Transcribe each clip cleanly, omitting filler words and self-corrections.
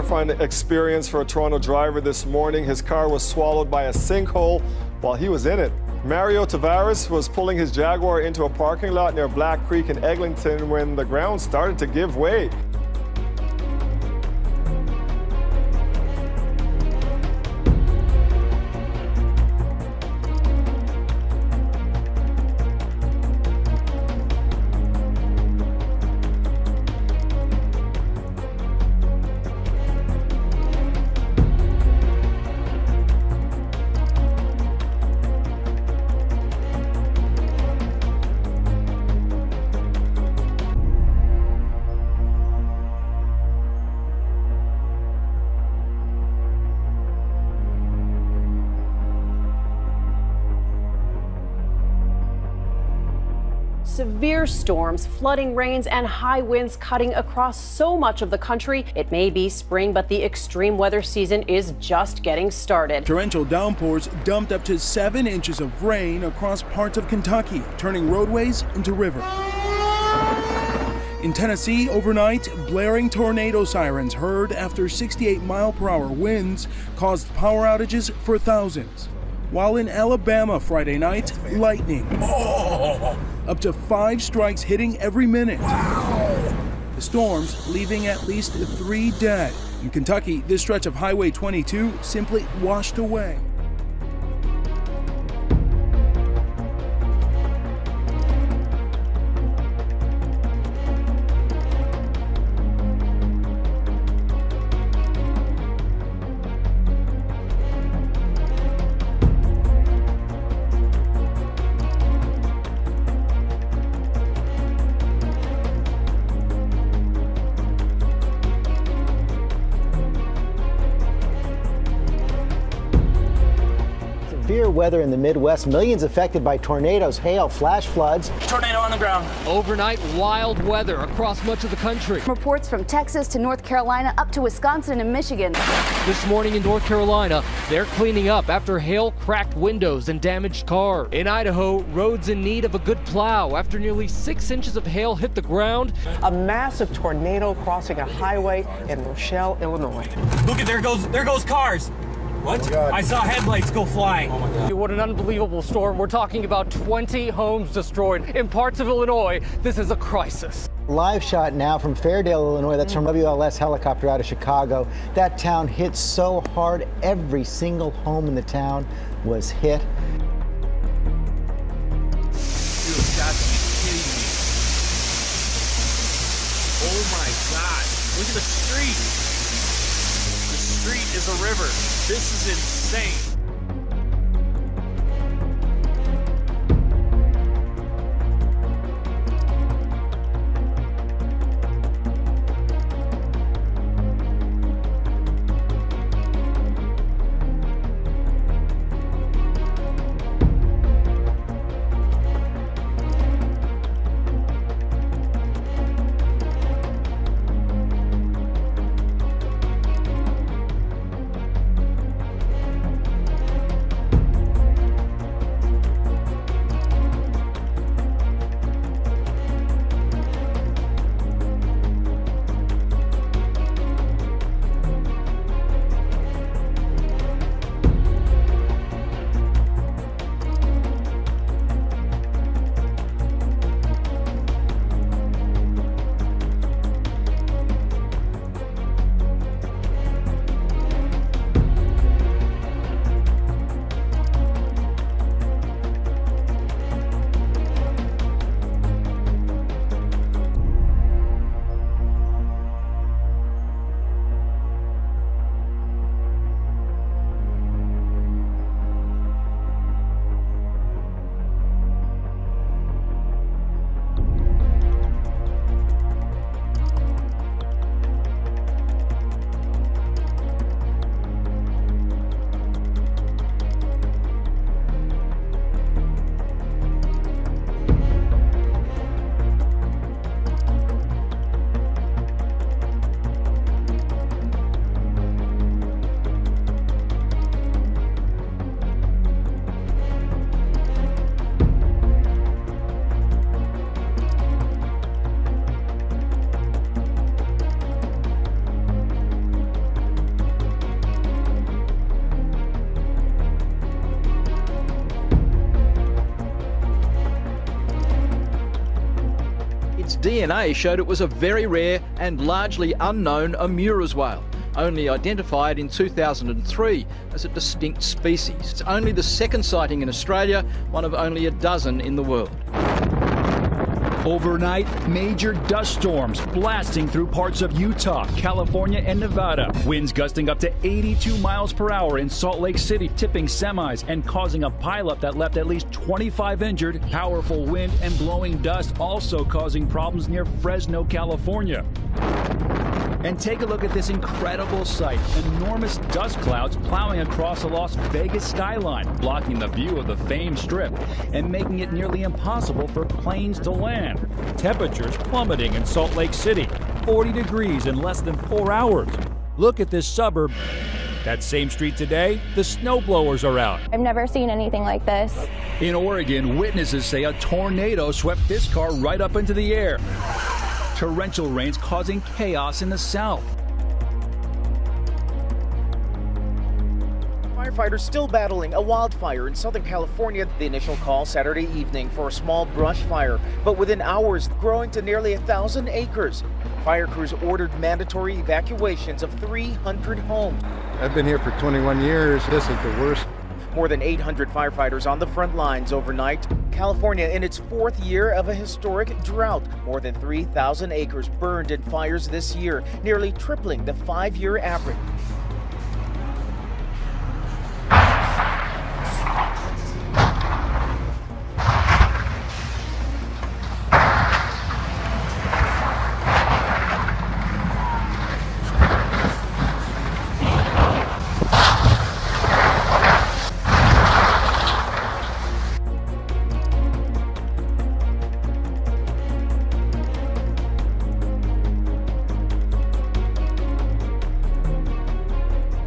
terrifying experience for a Toronto driver this morning. His car was swallowed by a sinkhole while he was in it. Mario Tavares was pulling his Jaguar into a parking lot near Black Creek in Eglinton when the ground started to give way. Severe storms, flooding rains, and high winds cutting across so much of the country. It may be spring, but the extreme weather season is just getting started. Torrential downpours dumped up to 7 inches of rain across parts of Kentucky, turning roadways into rivers. In Tennessee, overnight, blaring tornado sirens heard after 68-mile-per-hour winds caused power outages for thousands. While in Alabama Friday night, lightning. Up to 5 strikes hitting every minute. The storms leaving at least 3 dead. In Kentucky, this stretch of Highway 22 simply washed away. Severe weather in the Midwest, millions affected by tornadoes, hail, flash floods. Tornado on the ground. Overnight wild weather across much of the country. Reports from Texas to North Carolina up to Wisconsin and Michigan. This morning in North Carolina, they're cleaning up after hail cracked windows and damaged cars. In Idaho, roads in need of a good plow after nearly 6 inches of hail hit the ground. A massive tornado crossing a highway in Rochelle, Illinois. Look at there goes cars. What? I saw headlights go flying. Oh my God. What an unbelievable storm. We're talking about 20 homes destroyed in parts of Illinois. This is a crisis. Live shot now from Fairdale, Illinois. That's from WLS helicopter out of Chicago. That town hit so hard, every single home in the town was hit. Dude, that's kidding me. Oh my God. Look at the street. The street is a river. This is insane. DNA showed it was a very rare and largely unknown Amura's whale, only identified in 2003 as a distinct species. It's only the second sighting in Australia, one of only a dozen in the world. Overnight, major dust storms blasting through parts of Utah, California, and Nevada. Winds gusting up to 82 miles per hour in Salt Lake City, tipping semis and causing a pileup that left at least 25 injured. Powerful wind and blowing dust also causing problems near Fresno, California. And take a look at this incredible sight. Enormous dust clouds plowing across the Las Vegas skyline, blocking the view of the famed strip and making it nearly impossible for planes to land. Temperatures plummeting in Salt Lake City, 40 degrees in less than 4 hours. Look at this suburb. That same street today, the snowblowers are out. I've never seen anything like this. In Oregon, witnesses say a tornado swept this car right up into the air. Torrential rains causing chaos in the south. Firefighters still battling a wildfire in Southern California. The initial call Saturday evening for a small brush fire, but within hours growing to nearly 1,000 acres. Fire crews ordered mandatory evacuations of 300 homes. I've been here for 21 years. This is the worst. More than 800 firefighters on the front lines overnight. California in its 4th year of a historic drought. More than 3,000 acres burned in fires this year, nearly tripling the 5-year average.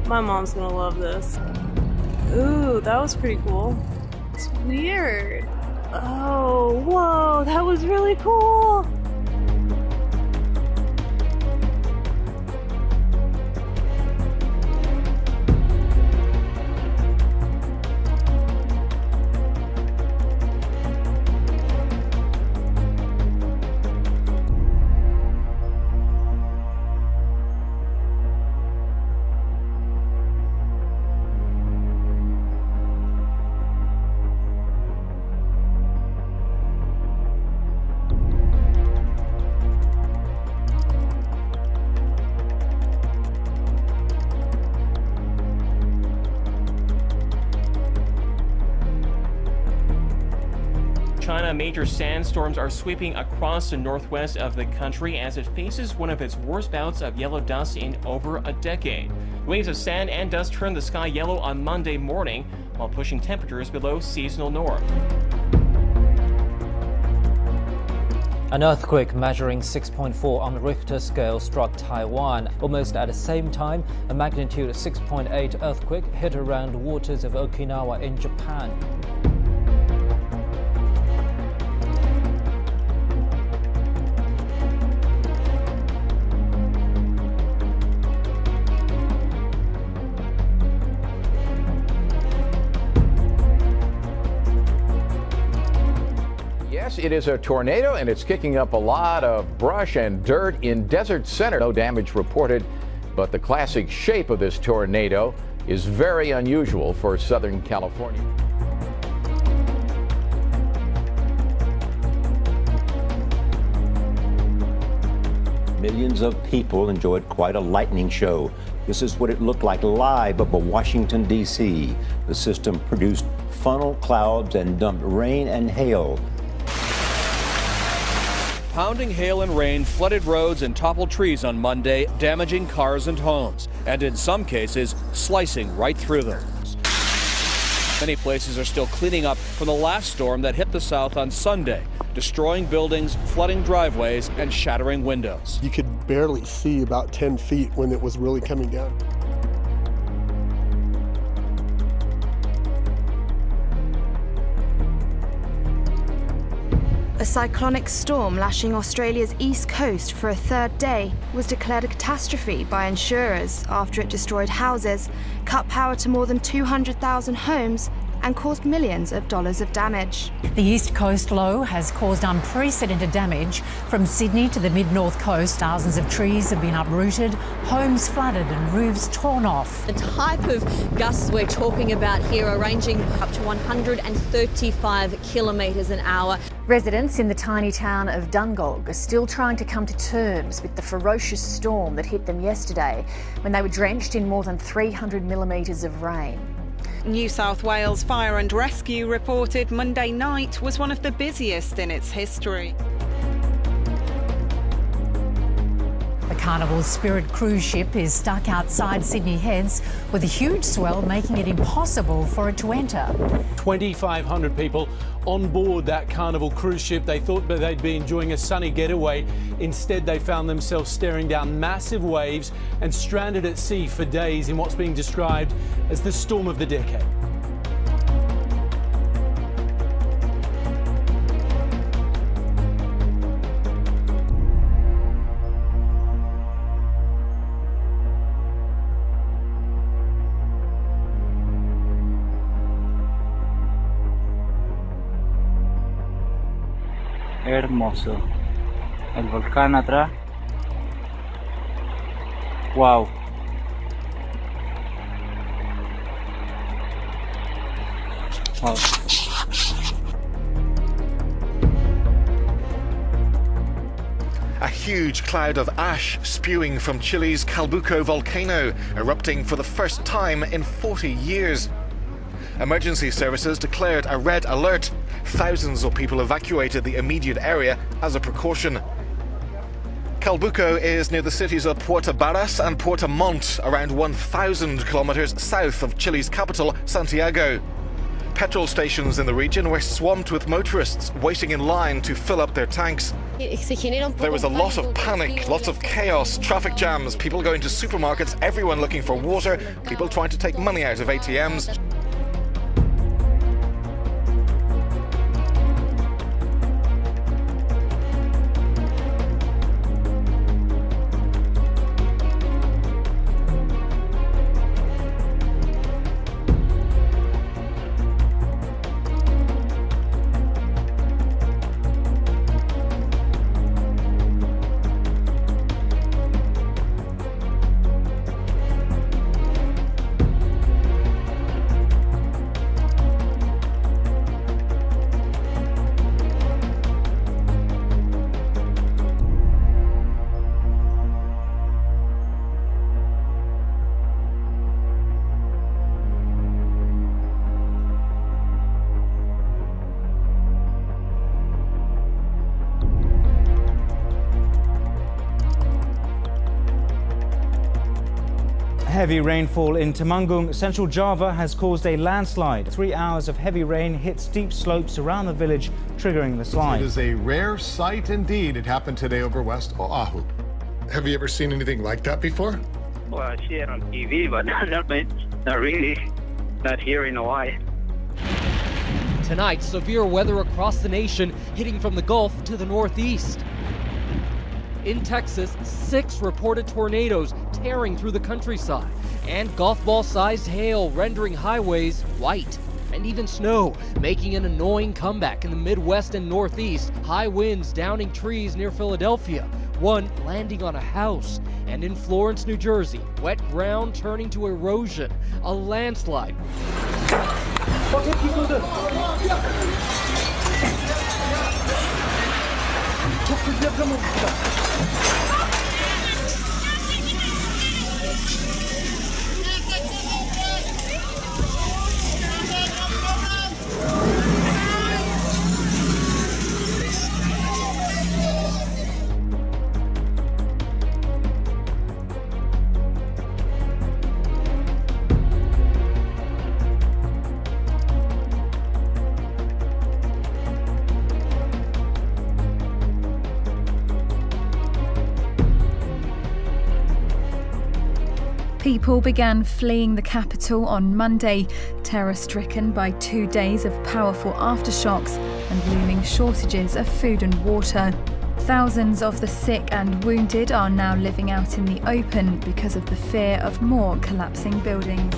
My mom's gonna love this. Ooh, that was pretty cool. It's weird. Oh, whoa, that was really cool. China, major sandstorms are sweeping across the northwest of the country as it faces one of its worst bouts of yellow dust in over a decade. Waves of sand and dust turned the sky yellow on Monday morning, while pushing temperatures below seasonal norm. An earthquake measuring 6.4 on the Richter scale struck Taiwan. Almost at the same time, a magnitude 6.8 earthquake hit around the waters of Okinawa in Japan. Yes, it is a tornado, and it's kicking up a lot of brush and dirt in Desert Center. No damage reported, but the classic shape of this tornado is very unusual for Southern California. Millions of people enjoyed quite a lightning show. This is what it looked like live above Washington, D.C. The system produced funnel clouds and dumped rain and hail. Pounding hail and rain flooded roads and toppled trees on Monday, damaging cars and homes, and in some cases, slicing right through them. Many places are still cleaning up from the last storm that hit the south on Sunday, destroying buildings, flooding driveways, and shattering windows. You could barely see about 10 feet when it was really coming down. A cyclonic storm lashing Australia's east coast for a third day was declared a catastrophe by insurers after it destroyed houses, cut power to more than 200,000 homes, and caused millions of dollars of damage. The East Coast low has caused unprecedented damage. From Sydney to the mid-north coast, thousands of trees have been uprooted, homes flooded and roofs torn off. The type of gusts we're talking about here are ranging up to 135 kilometres an hour. Residents in the tiny town of Dungog are still trying to come to terms with the ferocious storm that hit them yesterday when they were drenched in more than 300 millimetres of rain. New South Wales Fire and Rescue reported Monday night was one of the busiest in its history. The Carnival's Spirit cruise ship is stuck outside Sydney Heads with a huge swell making it impossible for it to enter. 2,500 people on board that Carnival cruise ship. They thought that they'd be enjoying a sunny getaway. Instead, they found themselves staring down massive waves and stranded at sea for days in what's being described as the storm of the decade. Hermoso. El volcán atrás. Wow. Wow. A huge cloud of ash spewing from Chile's Calbuco volcano, erupting for the first time in 40 years. Emergency services declared a red alert. Thousands of people evacuated the immediate area as a precaution. Calbuco is near the cities of Puerto Barras and Puerto Montt, around 1,000 kilometers south of Chile's capital, Santiago. Petrol stations in the region were swamped with motorists waiting in line to fill up their tanks. There was a lot of panic, lots of chaos, traffic jams, people going to supermarkets, everyone looking for water, people trying to take money out of ATMs. Heavy rainfall in Temanggung, central Java, has caused a landslide. 3 hours of heavy rain hit steep slopes around the village, triggering the slide. It is a rare sight indeed. It happened today over West Oahu. Have you ever seen anything like that before? Well, I see it on TV, but not really. Not here in Hawaii. Tonight, severe weather across the nation, hitting from the Gulf to the northeast. In Texas, 6 reported tornadoes tearing through the countryside, and golf ball-sized hail rendering highways white, and even snow making an annoying comeback in the Midwest and Northeast. High winds downing trees near Philadelphia, one landing on a house. And in Florence, New Jersey, wet ground turning to erosion, a landslide. People began fleeing the capital on Monday, terror-stricken by 2 days of powerful aftershocks and looming shortages of food and water. Thousands of the sick and wounded are now living out in the open because of the fear of more collapsing buildings.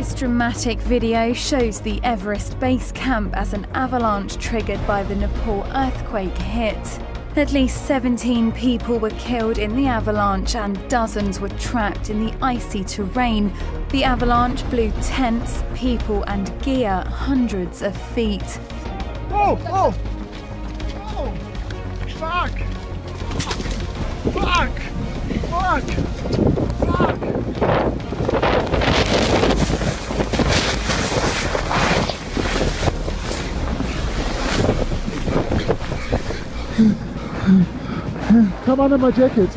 This dramatic video shows the Everest base camp as an avalanche triggered by the Nepal earthquake hit. At least 17 people were killed in the avalanche and dozens were trapped in the icy terrain. The avalanche blew tents, people and gear hundreds of feet. Whoa! Whoa! Oh! Fuck! Fuck! Fuck! Fuck! Come under my jacket.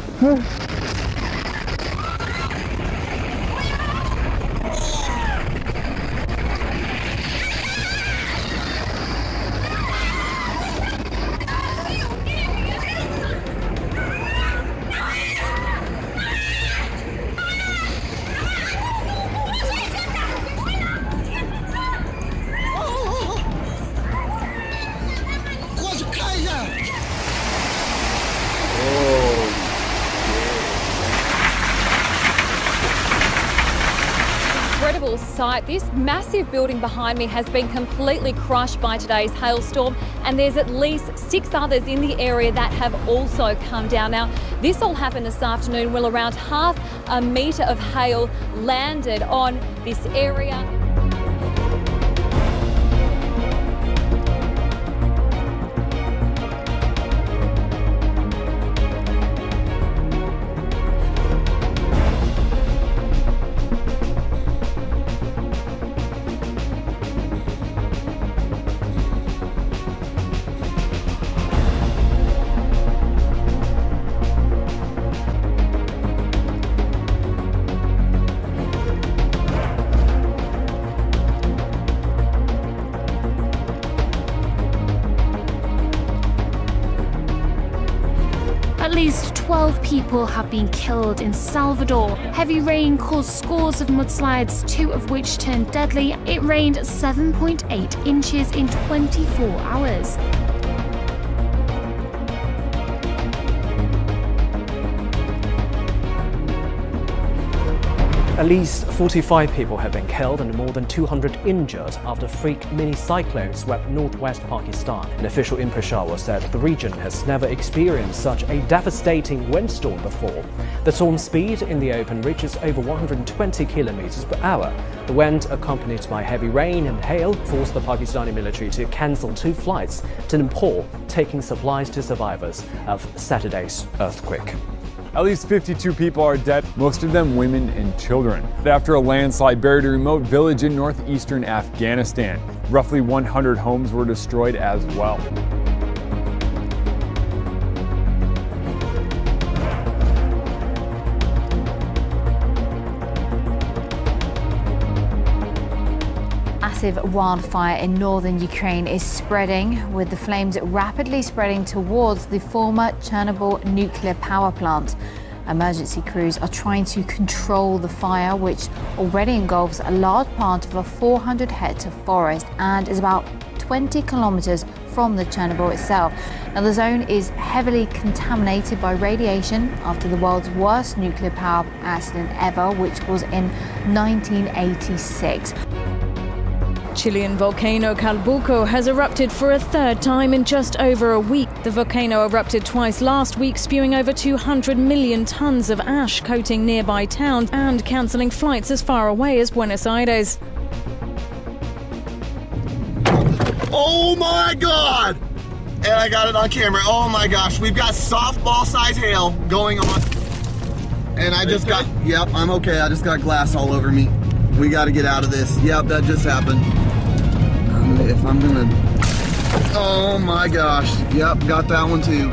Incredible sight. This massive building behind me has been completely crushed by today's hailstorm, and there's at least 6 others in the area that have also come down. Now, this all happened this afternoon while around half a metre of hail landed on this area. At least 12 people have been killed in Salvador. Heavy rain caused scores of mudslides, 2 of which turned deadly. It rained 7.8 inches in 24 hours. At least 45 people have been killed and more than 200 injured after a freak mini-cyclone swept northwest Pakistan. An official in Peshawar said the region has never experienced such a devastating windstorm before. The storm speed in the open reaches over 120 kilometers per hour. The wind, accompanied by heavy rain and hail, forced the Pakistani military to cancel 2 flights to Nepal, taking supplies to survivors of Saturday's earthquake. At least 52 people are dead, most of them women and children, after a landslide buried a remote village in northeastern Afghanistan. Roughly 100 homes were destroyed as well. Massive wildfire in northern Ukraine is spreading, with the flames rapidly spreading towards the former Chernobyl nuclear power plant. Emergency crews are trying to control the fire, which already engulfs a large part of a 400 hectare forest and is about 20 kilometers from the Chernobyl itself. Now, the zone is heavily contaminated by radiation after the world's worst nuclear power accident ever, which was in 1986. Chilean volcano Calbuco has erupted for a 3rd time in just over a week. The volcano erupted twice last week, spewing over 200 million tons of ash, coating nearby towns and cancelling flights as far away as Buenos Aires. Oh my God! And I got it on camera. Oh my gosh, we've got softball-sized hail going on. And I just got, yep, I'm okay. I just got glass all over me. We got to get out of this. Yep, that just happened. If I'm gonna, oh my gosh. Yep, got that one too.